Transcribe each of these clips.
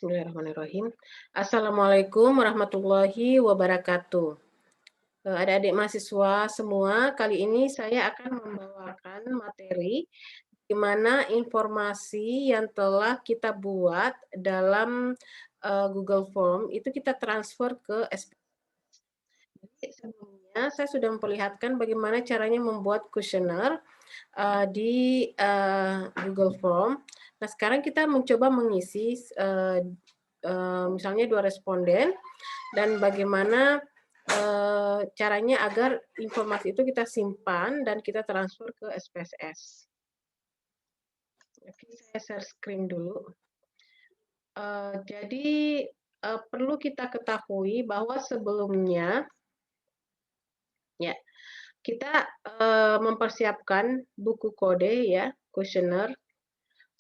Bismillahirrahmanirrahim. Assalamualaikum warahmatullahi wabarakatuh. Adik-adik mahasiswa semua, kali ini saya akan membawakan materi di mana informasi yang telah kita buat dalam Google Form itu kita transfer ke SPSS. Jadi sebelumnya saya sudah memperlihatkan bagaimana caranya membuat kuesioner di Google Form. Nah, sekarang kita mencoba mengisi misalnya 2 responden dan bagaimana caranya agar informasi itu kita simpan dan kita transfer ke SPSS. Oke, saya share screen dulu. Jadi perlu kita ketahui bahwa sebelumnya ya kita mempersiapkan buku kode ya, kuesioner.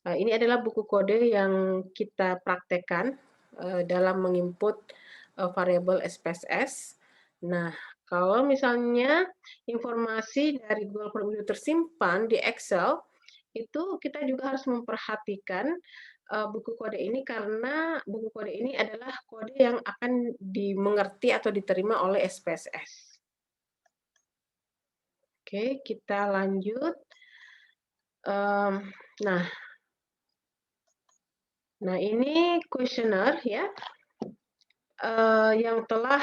Ini adalah buku kode yang kita praktekkan dalam menginput variabel SPSS. Nah, kalau misalnya informasi dari Google Form itu tersimpan di Excel, itu kita juga harus memperhatikan buku kode ini karena buku kode ini adalah kode yang akan dimengerti atau diterima oleh SPSS. Oke, kita lanjut. Nah, ini kuesioner ya, yang telah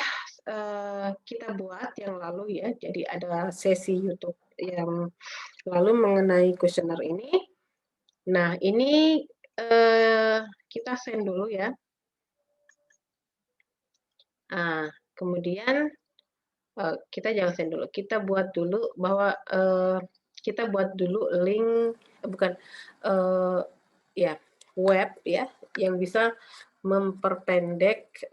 kita buat yang lalu ya. Jadi ada sesi YouTube yang lalu mengenai kuesioner ini. Nah, ini kita send dulu ya. Nah, kemudian kita jangan send dulu. Kita buat dulu bahwa kita buat dulu link, bukan ya web ya yang bisa memperpendek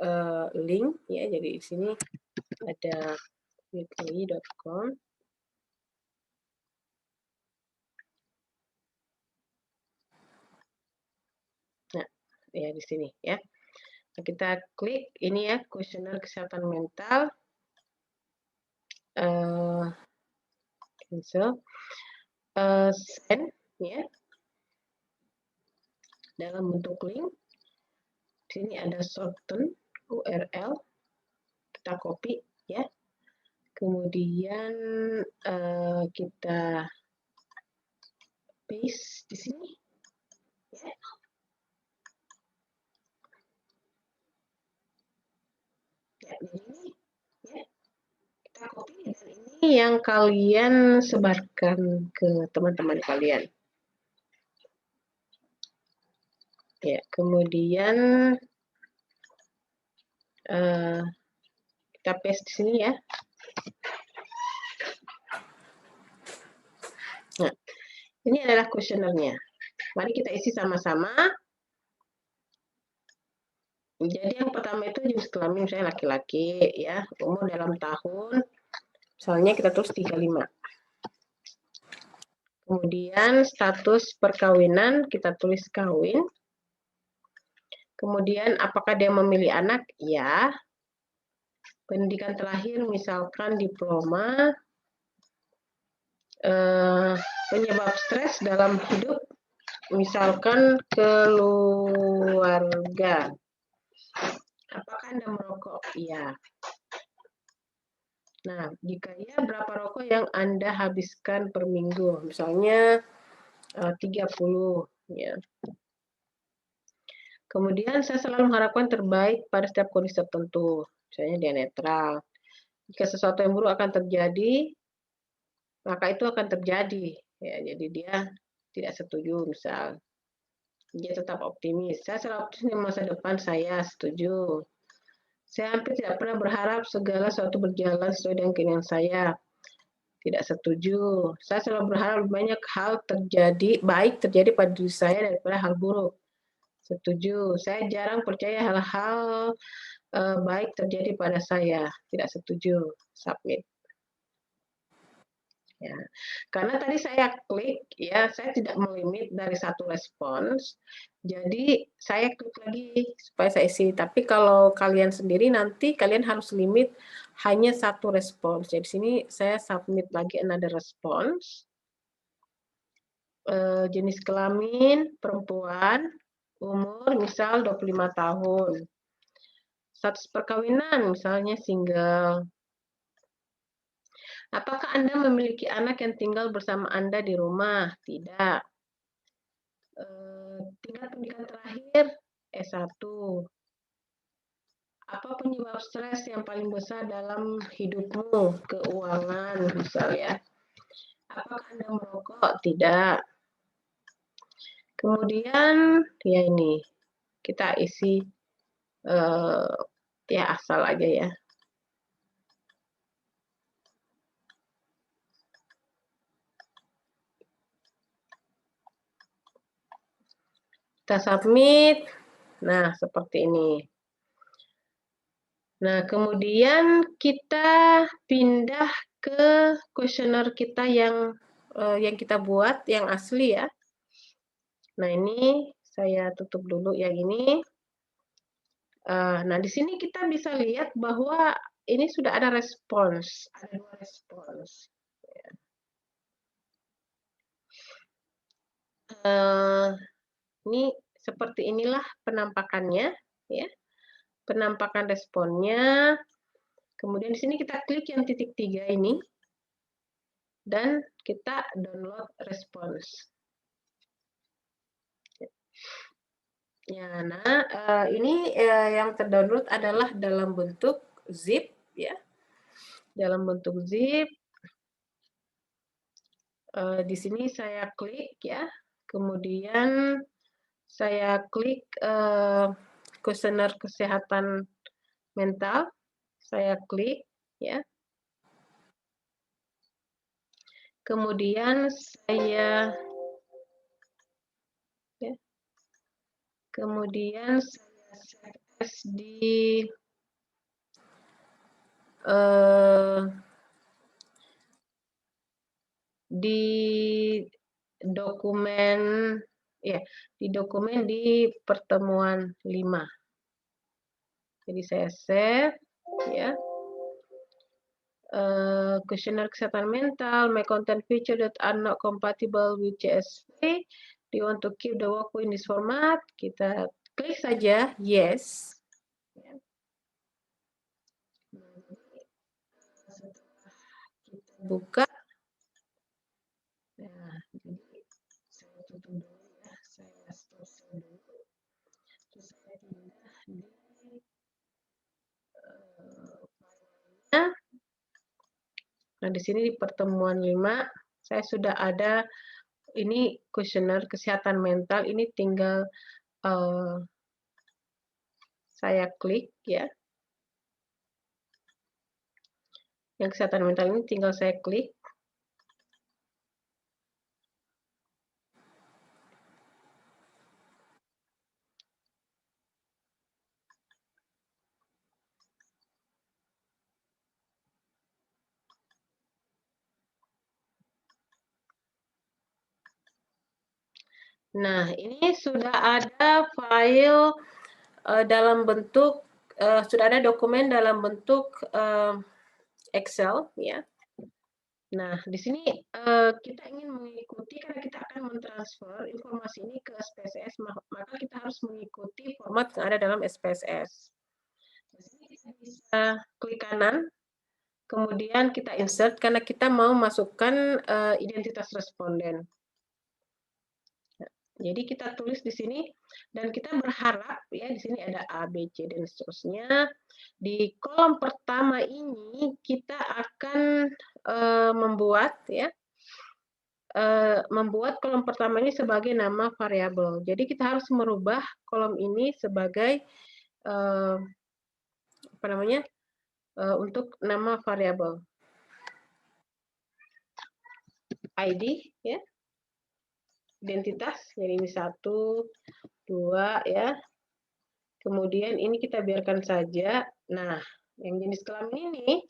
link ya. Jadi di sini ada bitly.com. Nah, ya di sini ya. Nah, kita klik ini ya, kuesioner kesehatan mental. Cancel. Send ya. Dalam bentuk link. Di sini ada shorten URL. Kita copy ya. Kemudian kita paste di sini ya. Ya, ini ya. Kita copy dan ini yang kalian sebarkan ke teman-teman kalian. Ya, kemudian kita paste di sini ya. Nah, ini adalah kuesionernya. Mari kita isi sama-sama. Jadi yang pertama itu jenis kelamin misalnya laki-laki ya, umur dalam tahun, misalnya kita tulis 35. Kemudian status perkawinan kita tulis kawin. Kemudian apakah dia memilih anak? Ya. Pendidikan terakhir misalkan diploma. Penyebab stres dalam hidup misalkan keluarga. Apakah Anda merokok? Iya. Nah, jika iya, berapa rokok yang Anda habiskan per minggu? Misalnya 30 ya. Kemudian saya selalu mengharapkan terbaik pada setiap kondisi tertentu. Misalnya dia netral. Jika sesuatu yang buruk akan terjadi, maka itu akan terjadi. Ya, jadi dia tidak setuju misal. Dia tetap optimis. Saya selalu optimis di masa depan, saya setuju. Saya hampir tidak pernah berharap segala sesuatu berjalan sesuai dengan keinginan saya. Tidak setuju. Saya selalu berharap banyak hal baik terjadi pada diri saya daripada hal buruk. Setuju. Saya jarang percaya hal-hal baik terjadi pada saya. Tidak setuju. Submit. Ya. Karena tadi saya klik, ya saya tidak melimit dari satu respons, jadi saya klik lagi supaya saya isi. Tapi kalau kalian sendiri nanti kalian harus limit hanya satu respons. Jadi di sini saya submit lagi another response. Jenis kelamin perempuan, Umur misal 25 tahun. Status perkawinan misalnya single. Apakah Anda memiliki anak yang tinggal bersama Anda di rumah? Tidak. Tingkat pendidikan terakhir S1. Apa penyebab stres yang paling besar dalam hidupmu? Keuangan, misal ya. Apakah Anda merokok? Tidak. Kemudian, ya ini, kita isi ya asal aja ya. Kita submit. Nah, seperti ini. Nah, kemudian kita pindah ke kuesioner kita yang kita buat, yang asli ya. Nah, ini saya tutup dulu yang ini. Nah, di sini kita bisa lihat bahwa ini sudah ada respons, ada 2 respons. Ini seperti inilah penampakannya, ya. Penampakan responnya. Kemudian di sini kita klik yang titik 3 ini, dan kita download respons. Ya, nah ini yang terdownload adalah dalam bentuk zip, ya. Dalam bentuk zip. Di sini saya klik ya, kemudian saya klik kuesioner kesehatan mental, saya klik ya. Kemudian saya tes di dokumen ya, di dokumen di pertemuan 5. Jadi saya save ya. Kuesioner kesehatan mental, my content feature that are not compatible with CSP. Do you want to keep the work in this format? Kita klik saja yes. Kita buka. Nah, jadi saya tutup dulu ya, saya stop dulu. Terus saya pindah di nah, di sini di pertemuan 5 saya sudah ada ini kuesioner kesehatan mental, ini tinggal saya klik ya. Yang kesehatan mental ini tinggal saya klik. Nah, ini sudah ada file dalam bentuk, sudah ada dokumen dalam bentuk Excel ya. Nah, di sini kita ingin mengikuti, karena kita akan mentransfer informasi ini ke SPSS, maka kita harus mengikuti format yang ada dalam SPSS. Di sini kita bisa klik kanan, kemudian kita insert karena kita mau masukkan identitas responden. Jadi kita tulis di sini dan kita berharap ya, di sini ada A, B, C dan seterusnya. Di kolom pertama ini kita akan membuat ya, membuat kolom pertama ini sebagai nama variabel. Jadi kita harus merubah kolom ini sebagai apa namanya, untuk nama variabel. ID ya, identitas, jadi ini 1, 2 ya. Kemudian ini kita biarkan saja. Nah, yang jenis kelamin ini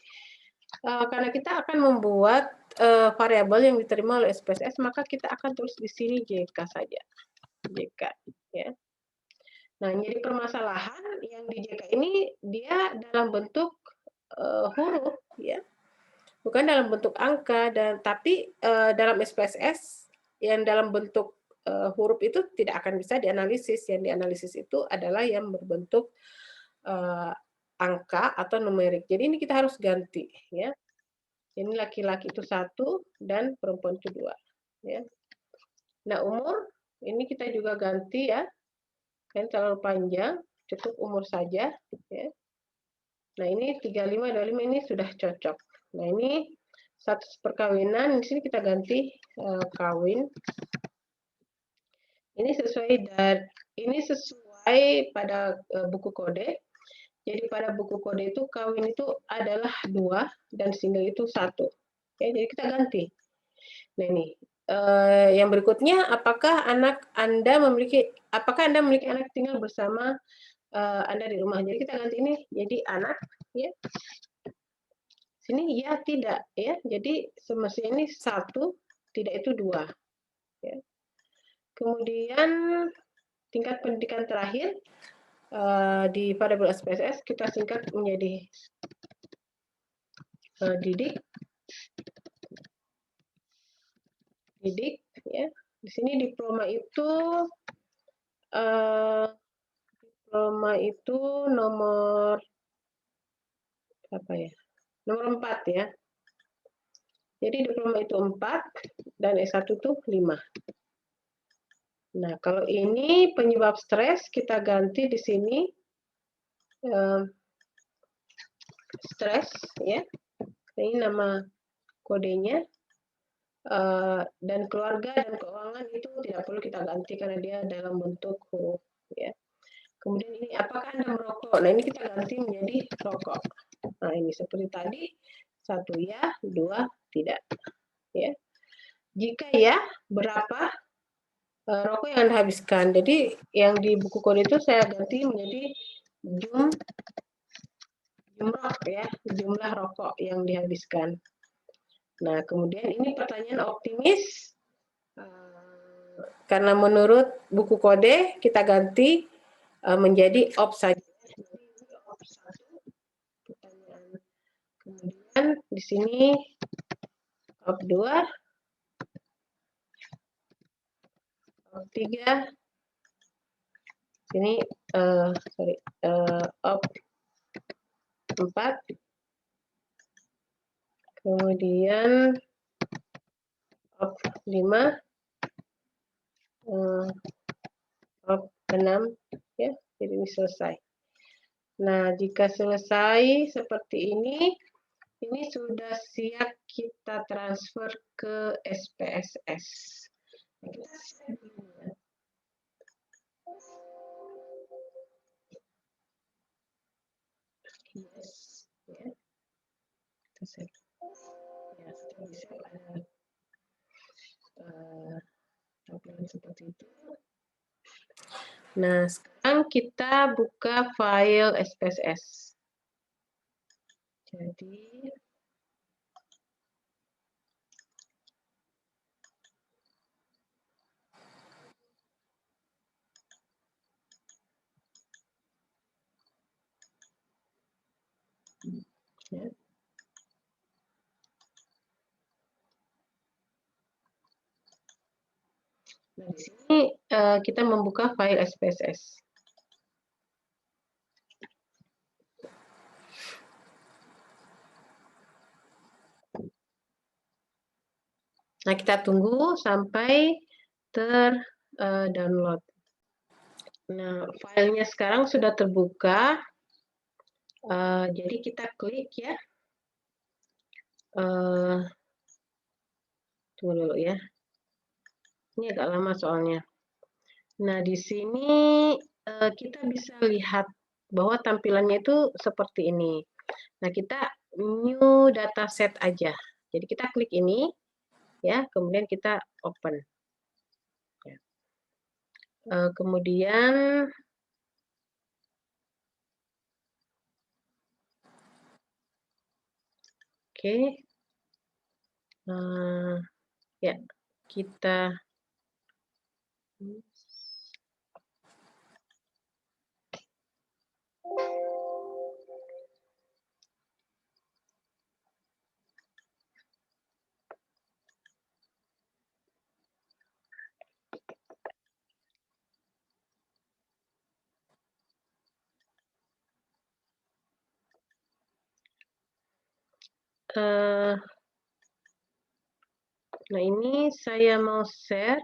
karena kita akan membuat variabel yang diterima oleh SPSS, maka kita akan tulis di sini JK saja. JK ya. Nah, jadi permasalahan yang di JK ini dia dalam bentuk huruf ya. Bukan dalam bentuk angka, dan tapi dalam SPSS yang dalam bentuk huruf itu tidak akan bisa dianalisis. Yang dianalisis itu adalah yang berbentuk angka atau numerik. Jadi ini kita harus ganti, ya. Ini laki-laki itu 1 dan perempuan itu 2, ya. Nah, umur ini kita juga ganti, ya. Kan terlalu panjang, cukup umur saja, ya. Nah, ini 35, 25 ini sudah cocok. Nah, ini status perkawinan, di sini kita ganti kawin. Ini sesuai pada buku kode. Jadi pada buku kode itu kawin itu adalah 2 dan single itu 1. Oke, jadi kita ganti. Nah, ini yang berikutnya, apakah Anda memiliki anak tinggal bersama Anda di rumah? Jadi kita ganti ini jadi anak, ya. Sini ya tidak, ya. Jadi semestinya ini 1, tidak itu 2, ya. Kemudian tingkat pendidikan terakhir di variabel SPSS kita singkat menjadi didik, ya. Di sini diploma itu nomor apa ya? Nomor 4, ya. Jadi diploma itu 4 dan S1 itu 5. Nah, kalau ini penyebab stres kita ganti di sini stres, ya. Ini nama kodenya. Dan keluarga dan keuangan itu tidak perlu kita ganti karena dia dalam bentuk huruf, ya. Kemudian ini apakah Anda merokok? Nah, ini kita ganti menjadi rokok. Nah, ini seperti tadi 1 ya, 2 tidak, ya. Jika ya, berapa rokok yang Anda habiskan? Jadi yang di buku kode itu saya ganti menjadi jumlah, ya, jumlah rokok yang dihabiskan. Nah, kemudian ini pertanyaan optimis. Karena menurut buku kode kita ganti menjadi op saja. Kemudian di sini op 2, op 3, sini op 4, kemudian op 5, op 6, ya. Jadi ini selesai. Nah, jika selesai seperti ini sudah siap kita transfer ke SPSS. Yes, ya. Ya, setelah bisa ada tampilan seperti itu. Nah, sekarang kita buka file SPSS. Jadi ya. Nah, di sini kita membuka file SPSS. Nah, kita tunggu sampai download. Nah, filenya sekarang sudah terbuka. Jadi kita klik, ya. Tunggu dulu, ya. Ini agak lama soalnya. Nah, di sini kita bisa lihat bahwa tampilannya itu seperti ini. Nah, kita new dataset aja. Jadi kita klik ini, ya, kemudian kita open. Ya. Kemudian oke, ya, kita Nah, ini saya mau share.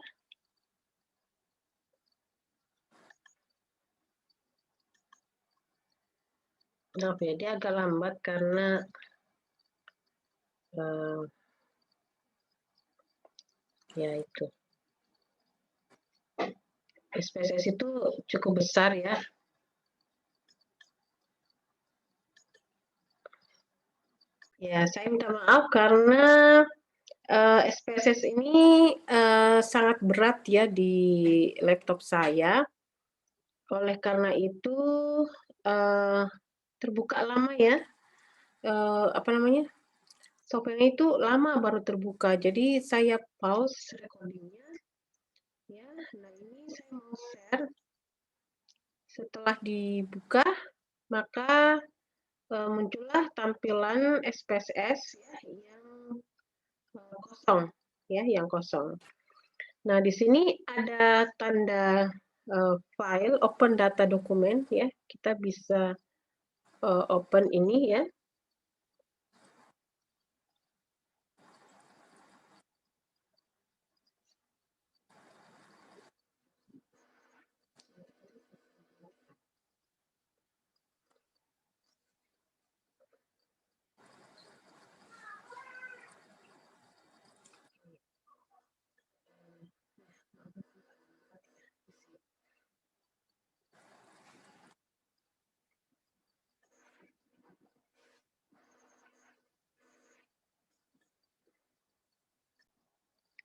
Maaf ya, dia agak lambat karena ya itu. SPSS itu cukup besar ya. Ya, saya minta maaf karena SPSS ini sangat berat ya di laptop saya. Oleh karena itu terbuka lama ya. Apa namanya? Software itu lama baru terbuka. Jadi saya pause recordingnya. Ya, nah ini saya mau share. Setelah dibuka, maka muncullah tampilan SPSS ya, yang kosong, ya, yang kosong. Nah, di sini ada tanda file open data dokumen ya. Kita bisa open ini ya.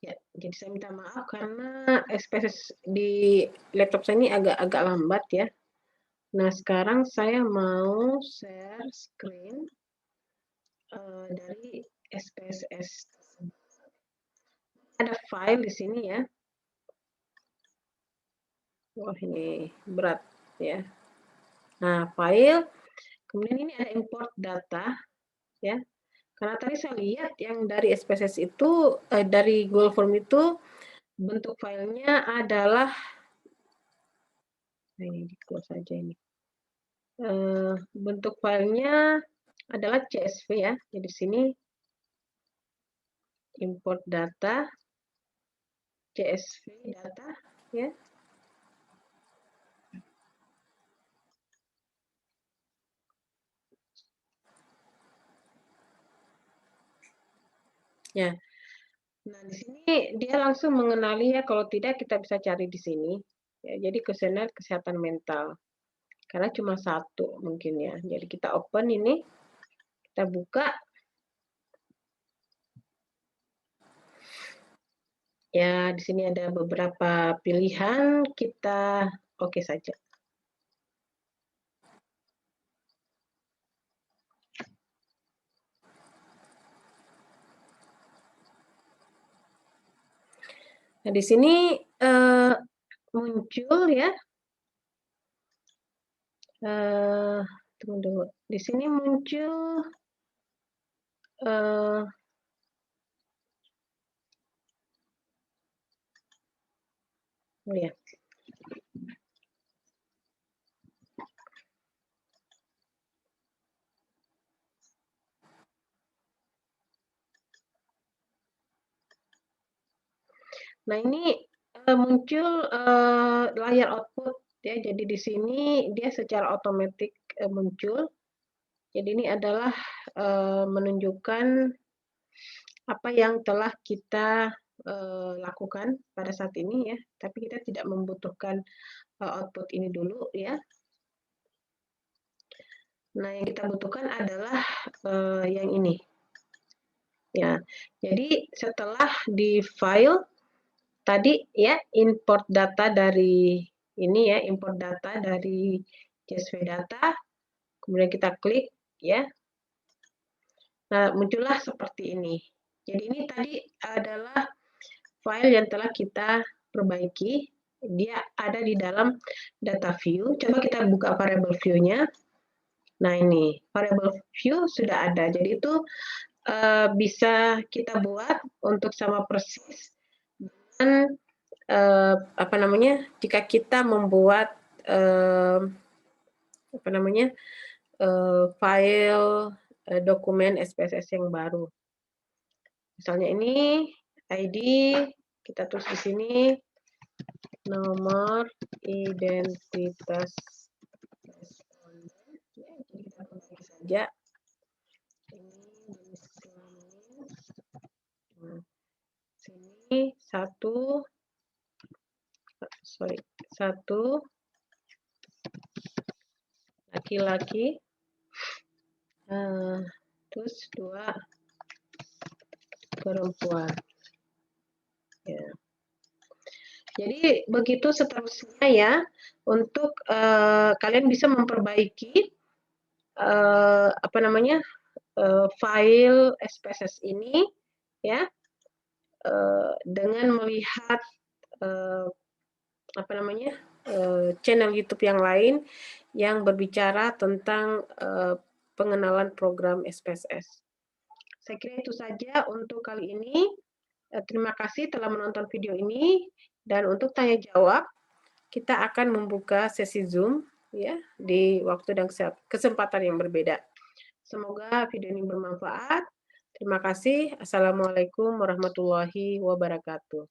Ya, jadi saya minta maaf karena SPSS di laptop saya ini agak lambat ya. Nah, sekarang saya mau share screen dari SPSS. Ada file di sini ya. Wah, ini berat ya. Nah, file, kemudian ini ada import data ya. Karena tadi saya lihat yang dari SPSS itu, dari Google Form itu bentuk filenya adalah, nah ini di close saja ini. Bentuk filenya adalah CSV ya. Jadi sini import data, CSV data ya. Ya. Nah, di sini dia langsung mengenali ya, kalau tidak kita bisa cari di sini. Ya, jadi kuesioner kesehatan mental. Karena cuma satu mungkin ya. Jadi kita open ini, kita buka. Ya, di sini ada beberapa pilihan, kita oke saja. Nah, di sini muncul ya. Tunggu dulu. Di sini muncul oh ya. Nah, ini muncul layar output ya. Jadi di sini dia secara otomatis muncul. Jadi ini adalah menunjukkan apa yang telah kita lakukan pada saat ini ya. Tapi kita tidak membutuhkan output ini dulu ya. Nah, yang kita butuhkan adalah yang ini. Ya. Jadi setelah di file tadi ya, import data dari ini ya, import data dari CSV data, kemudian kita klik ya. Nah, muncullah seperti ini. Jadi ini tadi adalah file yang telah kita perbaiki. Dia ada di dalam data view. Coba kita buka variable view-nya. Nah, ini variable view sudah ada. Jadi itu bisa kita buat untuk sama persis dengan apa namanya, jika kita membuat apa namanya, file dokumen SPSS yang baru. Misalnya ini ID, kita tulis di sini nomor identitas responden. Ya, jadi kita kembali saja. Ini jenis kelamin. Nah, sini satu laki-laki, terus 2 perempuan. Ya. Jadi begitu seterusnya ya, untuk kalian bisa memperbaiki file SPSS ini ya, dengan melihat channel YouTube yang lain yang berbicara tentang pengenalan program SPSS. Saya kira itu saja untuk kali ini. Terima kasih telah menonton video ini, dan untuk tanya jawab kita akan membuka sesi Zoom ya di waktu dan kesempatan yang berbeda. Semoga video ini bermanfaat. Terima kasih. Assalamualaikum warahmatullahi wabarakatuh.